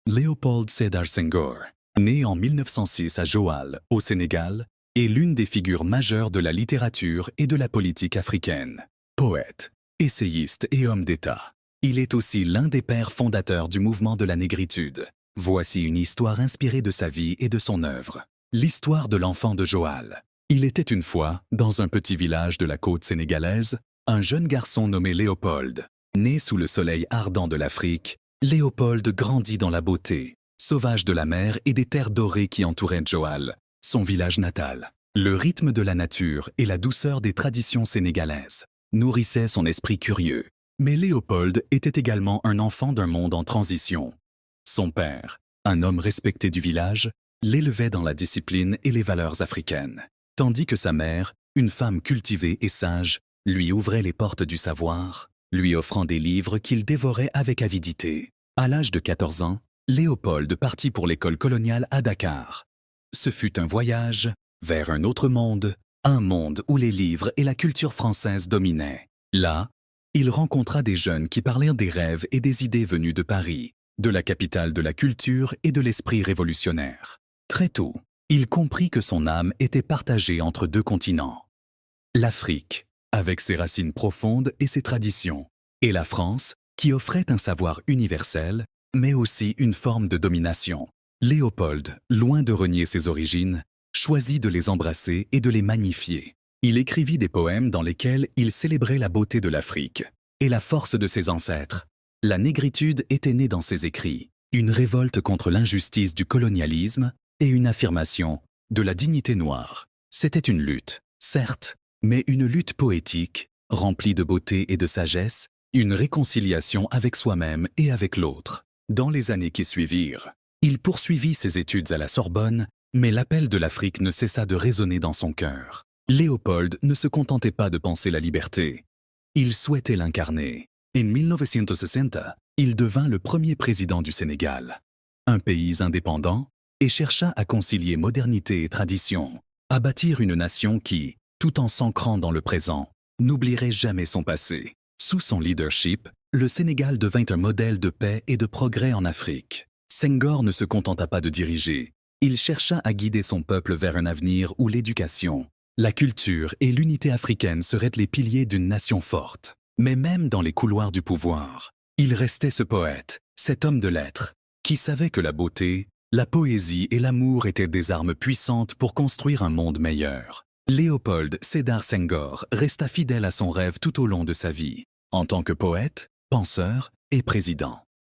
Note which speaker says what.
Speaker 1: Léopold Sédar Senghor, né en 1906 à Joal, au Sénégal, est l'une des figures majeures de la littérature et de la politique africaine. Poète, essayiste et homme d'État, il est aussi l'un des pères fondateurs du mouvement de la négritude. Voici une histoire inspirée de sa vie et de son œuvre. L'histoire de l'enfant de Joal. Il était une fois, dans un petit village de la côte sénégalaise, un jeune garçon nommé Léopold. Né sous le soleil ardent de l'Afrique, Léopold grandit dans la beauté, sauvage de la mer et des terres dorées qui entouraient Joal, son village natal. Le rythme de la nature et la douceur des traditions sénégalaises nourrissaient son esprit curieux. Mais Léopold était également un enfant d'un monde en transition. Son père, un homme respecté du village, l'élevait dans la discipline et les valeurs africaines, tandis que sa mère, une femme cultivée et sage, lui ouvrait les portes du savoir, lui offrant des livres qu'il dévorait avec avidité. À l'âge de 14 ans, Léopold partit pour l'école coloniale à Dakar. Ce fut un voyage vers un autre monde, un monde où les livres et la culture française dominaient. Là, il rencontra des jeunes qui parlèrent des rêves et des idées venues de Paris, de la capitale de la culture et de l'esprit révolutionnaire. Très tôt, il comprit que son âme était partagée entre deux continents. L'Afrique, avec ses racines profondes et ses traditions, et la France, qui offrait un savoir universel, mais aussi une forme de domination. Léopold, loin de renier ses origines, choisit de les embrasser et de les magnifier. Il écrivit des poèmes dans lesquels il célébrait la beauté de l'Afrique et la force de ses ancêtres. La négritude était née dans ses écrits, une révolte contre l'injustice du colonialisme et une affirmation de la dignité noire. C'était une lutte, certes, mais une lutte poétique, remplie de beauté et de sagesse, une réconciliation avec soi-même et avec l'autre. Dans les années qui suivirent, il poursuivit ses études à la Sorbonne, mais l'appel de l'Afrique ne cessa de résonner dans son cœur. Léopold ne se contentait pas de penser la liberté. Il souhaitait l'incarner. En 1960, il devint le premier président du Sénégal, un pays indépendant, et chercha à concilier modernité et tradition, à bâtir une nation qui, tout en s'ancrant dans le présent, n'oublierait jamais son passé. Sous son leadership, le Sénégal devint un modèle de paix et de progrès en Afrique. Senghor ne se contenta pas de diriger. Il chercha à guider son peuple vers un avenir où l'éducation, la culture et l'unité africaine seraient les piliers d'une nation forte. Mais même dans les couloirs du pouvoir, il restait ce poète, cet homme de lettres, qui savait que la beauté, la poésie et l'amour étaient des armes puissantes pour construire un monde meilleur. Léopold Sédar Senghor resta fidèle à son rêve tout au long de sa vie, en tant que poète, penseur et président.